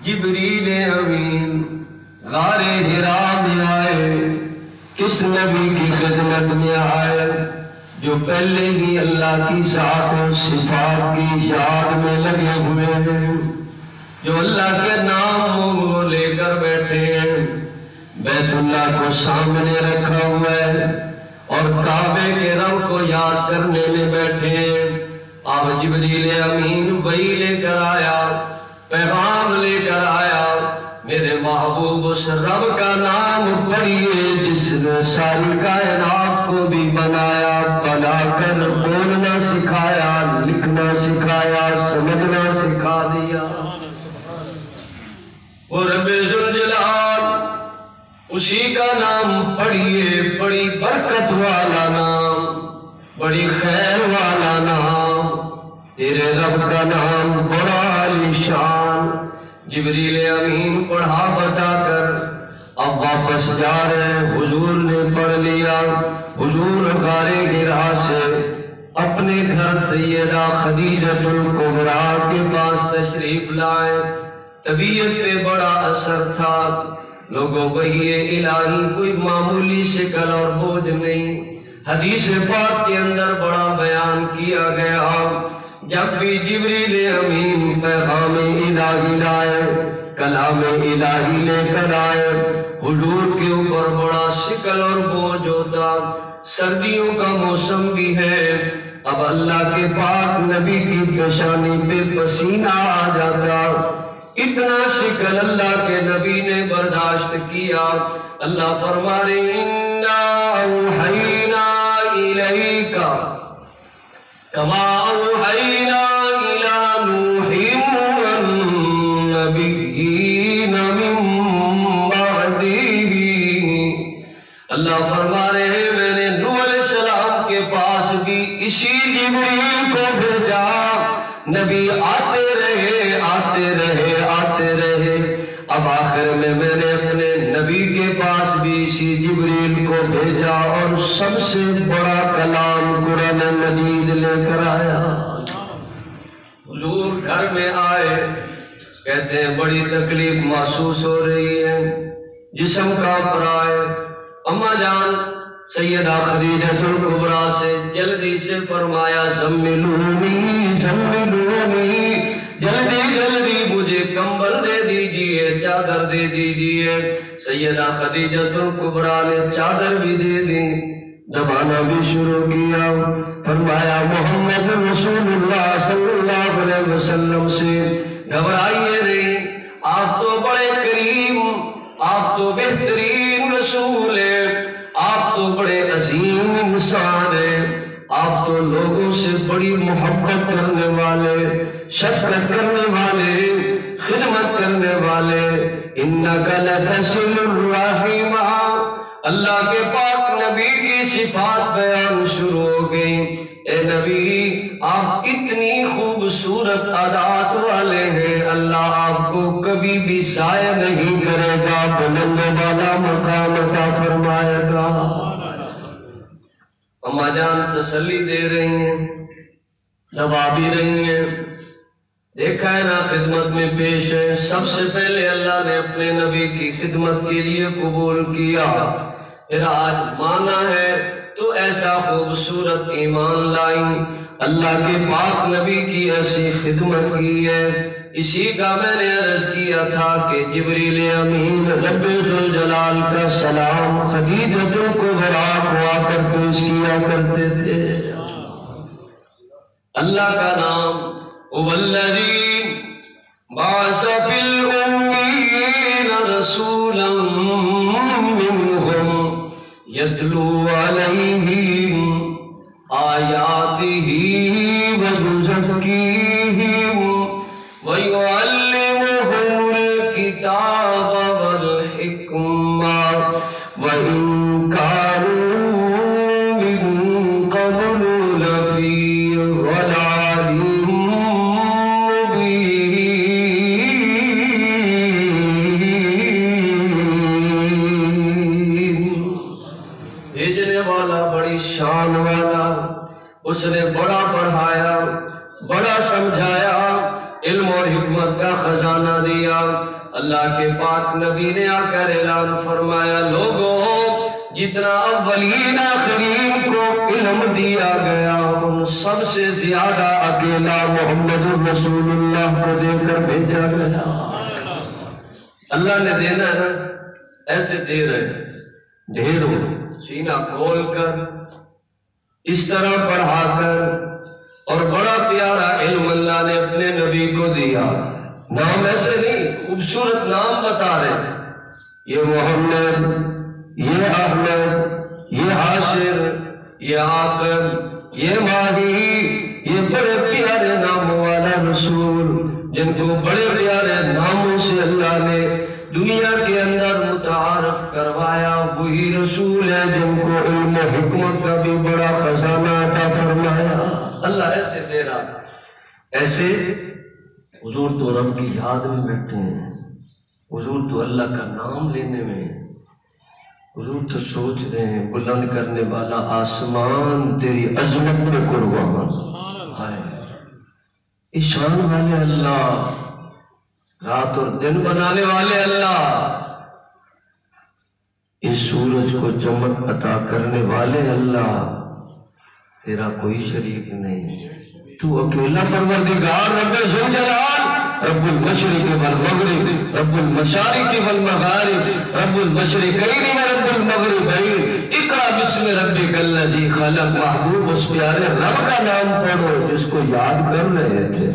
جبریل امین غار حرا میں آئے، کس نبی کی خدمت میں آئے جو پہلے ہی اللہ کی ذات و صفات کی یاد میں لگے ہوئے ہیں، جو اللہ کے نام منہ لے کر بیٹھے ہیں، بیت اللہ کو سامنے رکھا ہوا ہے اور کعبے کے رب کو یاد کرنے میں بیٹھے ہیں۔ آپ جبریل امین وحی لے کر آیا، پیغام لے کر آیا، میرے محبوب اس رب کا نام پڑھیے جس نے ساری کائنات کو بھی بنایا، بنا کر بولنا سکھایا، لکھنا سکھایا، سمجھنا سکھا دیا۔ وہ رب ذوالجلال، اسی کا نام پڑھیے، بڑی برکت والا نام، بڑی خیر والا نام، تیرے رب کا نام بڑا عالی شان۔ جبریل امین پڑھا بتا کر اب واپس جا رہے، حضور نے پڑھ لیا۔ حضور غار حرا سے اپنے گھر سیدہ خدیجۃ الکبریٰ کے پاس تشریف لائے۔ طبیعت پہ بڑا اثر تھا، لوگوں وحی الہی کوئی معمولی شکل اور بوجھ نہیں۔ حدیث پاک کے اندر بڑا بیان کیا گیا، جب بھی جبریل امین پیغام الہی لائے، کلام الہی لے کر آئے، حضور کے اوپر بڑا شکل اور بوجھ ہوتا۔ سردیوں کا موسم بھی ہے، اب اللہ کے پاک نبی کی پیشانی پہ پسینہ آ جاتا، اتنا شکل اللہ کے نبی نے برداشت کیا۔ اللہ فرما رہے اِنَّا أَوْحَيْنَا إِلَيْكَ كَمَا أَوْحَيْنَا إِلَى نُوحٍ وَالنَّبِيِّينَ مِن بَعْدِهِ۔ اللہ فرما رہے ہیں میں نے نوح علیہ السلام کے پاس بھی اسی جبریل کو بھیجا، نبی آتے رہے آتے رہے آتے رہے، اب آخر میں نے اپنے نبی کے پاس بھی اسی جبریل کو بھیجا اور سب سے بڑا کلام قرآن مجید لے کر آیا۔ حضور گھر میں آئے، کہتے ہیں بڑی تکلیف محسوس ہو رہی ہے، جسم کانپ رہا ہے۔ اماں جان سیدہ خدیجۃ الکبریٰ سے جلدی سے فرمایا زملونی زملونی، جلدی جلدی مجھے کمبل دے دیجئے، چادر دے دیجئے۔ سیدہ خدیجۃ الکبریٰ نے چادر بھی دے دی، دبانا بھی شروع کیا۔ فرمایا محمد رسول اللہ صلی اللہ علیہ وسلم سے گھبرائیے نہیں، آپ تو بڑے کریم، آپ تو بہترین رسول ہیں، آپ تو بڑے عظیم انسان ہیں، آپ تو لوگوں سے بڑی محبت کرنے والے، شفقت کرنے والے، خدمت کرنے والے۔ اِنَّكَ لَتَصِلُ الرَّحِمَ، اللہ کے پاک نبی کی صفات بیان شروع ہو گئی۔ اے نبی آپ اتنی خوبصورت عادات والے ہیں، اللہ آپ کو کبھی بھی ضائع نہیں کرے گا، بلند والا مقام عطا فرمائے گا۔ اماں جان تسلی دے رہی ہیں، دبا بھی رہی ہیں، دیکھا ہے نا خدمت میں پیش ہے۔ سب سے پہلے اللہ نے اپنے نبی کی خدمت کے لیے قبول کیا، پھر آج مانا ہے تو ایسا خوبصورت ایمان لائی، اللہ کے پاک نبی کی ایسی خدمت کی ہے۔ اسی کا میں نے عرض کیا تھا کہ جبریل امین رب ذوالجلال کا سلام خدیجۃ الکبریٰ کو آ کر پیش کیا کرتے تھے۔ اللہ کا نام والذی بعث فی الأمین رسولا منہم یتلو علیہم آیاتہ ویزکیہم وَيُعَلِّمُهُمُ الْكِتَابَ وَالْحِكْمَةَ وَإِن كَانُوا مِن قَبْلُ لَفِي ضَلَالٍ مُبِينٍ۔ بھیجنے والا بڑی شان والا، اس نے بڑا پڑھایا، بڑا سمجھایا، علم اور حکمت کا خزانہ خزانہ دیا۔ اللہ کے پاک نبی نے آ کر اعلان فرمایا، لوگوں جتنا اولین آخرین کو علم دیا گیا ان سب سے زیادہ اکیلا محمد رسول اللہ کو دے کر بھیجا گیا۔ اللہ نے دینا ہے نا، ایسے دے رہے ڈھیروں، سینہ کھول کر اس طرح پڑھا کر، اور بڑا پیارا علم اللہ نے اپنے نبی کو دیا۔ نام ایسے نہیں، خوبصورت نام بتا رہے ہیں، یہ محمد، یہ احمد، یہ حاشر، یہ عاقب، یہ ماہی، یہ بڑے پیارے ناموں والا رسول، جن کو بڑے پیارے ناموں سے اللہ نے دنیا کے اندر متعارف کروایا، وہی رسول ہے جن کو علم و حکمت کا بھی بڑا خزانہ عطا فرمایا۔ اللہ ایسے دے رہا، ایسے حضور تو رب کی یاد میں بیٹھے ہیں، حضور تو اللہ کا نام لینے میں، حضور تو سوچ رہے ہیں بلند کرنے والا آسمان تیری عظمت میں قربان ہے، شان والے اللہ، رات اور دن بنانے والے اللہ، اس سورج کو چمک عطا کرنے والے اللہ، تیرا کوئی شریک نہیں، تو اکیلا پروردگار رب ذوالجلال، رب المشرق والمغرب، رب المشارق والمغارب، رب المشرقین ورب المغربین، اقرأ بسم ربک الذی خلق۔ محبوب اس پیارے رب کا نام پڑھو جس کو یاد کر رہے تھے،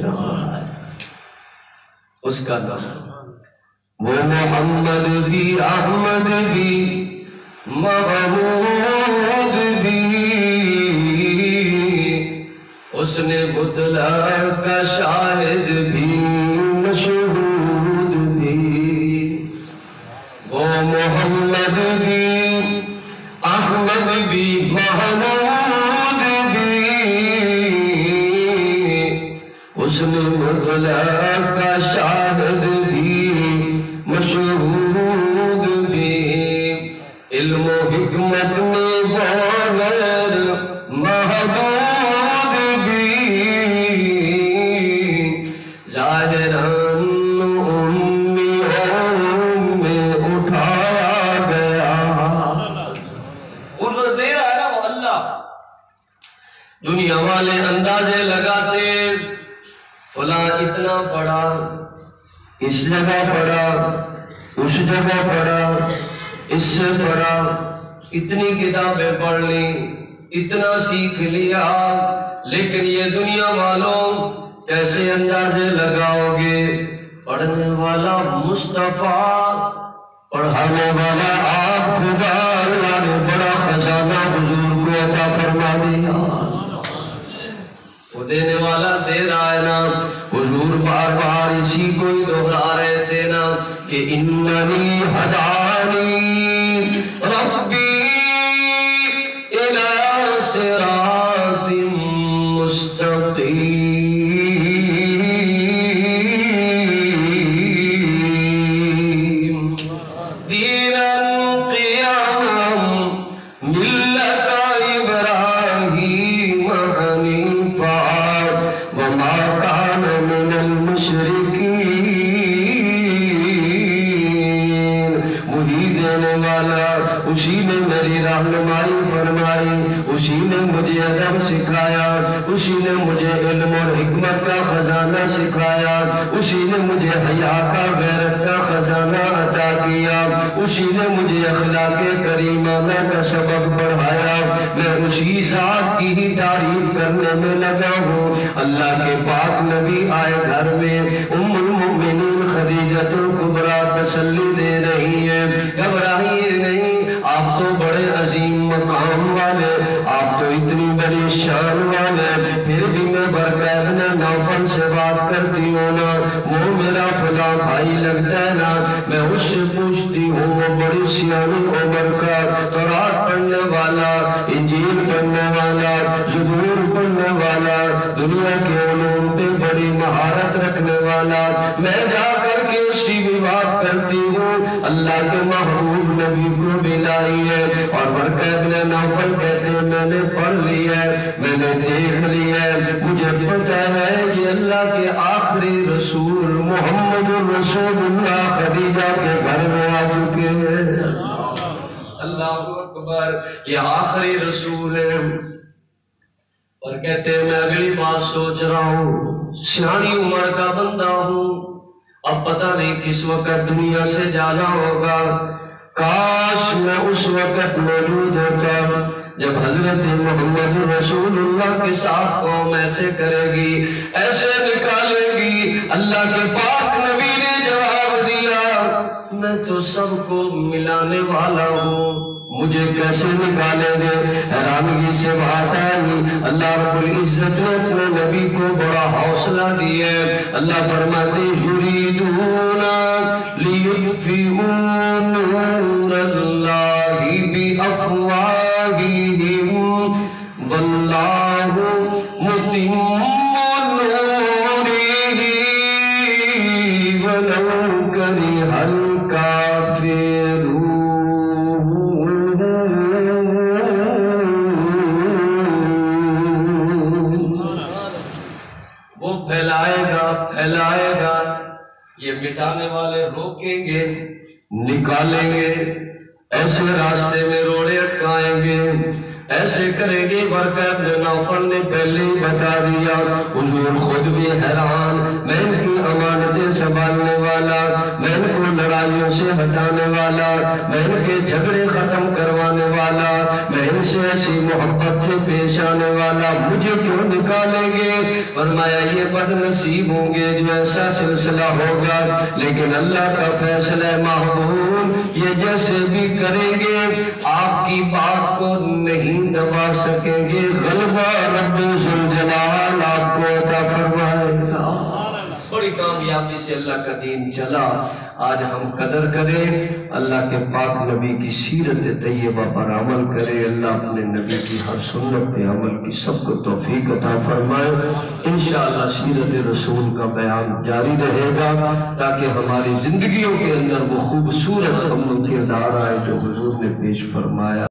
اس کا نام وہ محمد بھی، احمد بھی، محمود بھی، اس نے مطلع کا شاہد بھی، مشہود بھی، وہ محمد بھی، احمد بھی، محمود بھی، اس نے مطلع کا شاہد بھی، مشہود بھی، علم و حکمت میں غیر محدود بھی، ظاہراً امیوں میں اٹھایا گیا۔ ان کو دے رہا ہے نا وہ اللہ۔ دنیا والے اندازے لگاتے، فلاں اتنا پڑھا، اس جگہ پڑھا، اس جگہ پڑھا، اس سے پڑھا، اتنی کتابیں پڑھ لی، اتنا سیکھ لیا، لیکن یہ دنیا والوں کیسے اندازے لگاؤ گے؟ پڑھنے والا مصطفیٰ، پڑھانے والا آپ، خدا اللہ نے بڑا خزانہ حضور کو عطا فرما دیا۔ وہ دینے والا دے رہا ہے نا، حضور بار بار اسی کو ہی دہرا رہے تھے نا کہ اننی ہدانی ربی الی صراط مستقیم دینا قیاما ملت ابراہیم حنیفا وما کان من المشرکین، وہی دینے والا، اسی نے میری رہنمائی فرمائی، اسی نے مجھے ادب سکھایا، اسی نے مجھے علم اور حکمت کا خزانہ سکھایا، اسی نے مجھے حیا کا، غیرت کا خزانہ عطا کیا، اسی نے مجھے اخلاق کریمانہ کا سبق پڑھایا۔ میں اسی ذات کی ہی تعریف کرنے میں لگا ہوں۔ اللہ کے پاک نبی آئے گھر میں، ام المؤمنین خدیجہ الکبریٰ تسلی دے رہی ہیں، گھبرائیے نہیں، آپ تو بڑے عظیم مقام والے، آپ تو اتنی بڑی شان والے، پھر بھی میں برقع ابن نوفل سے بات کرتی ہوں نا، وہ میرا فلاں بھائی لگتا ہے نا، میں اس سے پوچھتی ہوں، وہ بڑی سیانی عمر کا، تورات پڑھنے والا، انجیل پڑھنے والا، زبور پڑھنے والا، دنیا کے علوم پہ بڑی مہارت رکھنے والا، میں جا کر کے اسی بھی بات کرتی ہوں، اللہ کے محبوب نبی کو ملائی ہے۔ اور ورقہ ابن نوفل کہتے ہیں میں نے پڑھ لی ہے، میں نے دیکھ لی ہے، مجھے پتہ ہے یہ اللہ کے آخری رسول محمد رسول اللہ خدیجہ کے گھر میں آ چکے ہیں۔ اللہ اکبر، یہ آخری رسول ہے۔ اور کہتے ہیں میں اگلی بات سوچ رہا ہوں، سیانی عمر کا بندہ ہوں، اب پتہ نہیں کس وقت دنیا سے جانا ہوگا، کاش میں اس وقت موجود ہوتا جب حضرت محمد رسول اللہ کے ساتھ قوم ایسے کرے گی، ایسے نکالے گی۔ اللہ کے پاک نبی نے جواب دیا میں تو سب کو ملانے والا ہوں، مجھے کیسے نکالیں گے؟ حیرانگی سے بات آئی۔ اللہ رب العزت نے اپنے نبی کو بڑا حوصلہ دیا ہے۔ اللہ فرماتے یریدون لیطفئوا نور اللہ بافواہہم واللہ متم نورہ ولو کرہ الکافرون۔ پھیلائے گا، یہ مٹانے والے روکیں گے، نکالیں گے، ایسے راستے میں روڑے اٹکائیں گے، ایسے کریں گے۔ ورقہ ابن نوفل نے پہلے ہی بتا دیا، حضور خود بھی حیران، میں ان کی امانتیں سنبھالنے والا، میں ان کو لڑائیوں سے ہٹانے والا، میں ان کے جھگڑے ختم کروانے والا، میں ان سے ایسی محبت سے پیش آنے والا، مجھے کیوں نکالیں گے؟ فرمایا یہ بد نصیب ہوں گے جو ایسا سلسلہ ہوگا، لیکن اللہ کا فیصلہ محبوب یہ جیسے بھی کریں گے آپ کی بات کو نہیں دبا سکیں گے، غلبہ رب ذوالجلال آپ کو عطا فرمائے گا۔ بڑی کامیابی سے اللہ کا دین چلا۔ آج ہم قدر کریں، اللہ کے پاک نبی کی سیرت طیبہ پر عمل کریں، اللہ اپنے نبی کی ہر سنت پہ عمل کی سب کو توفیق عطا فرمائے۔ انشاءاللہ سیرت رسول کا بیان جاری رہے گا تاکہ ہماری زندگیوں کے اندر وہ خوبصورت کردار آئے جو حضور نے پیش فرمایا۔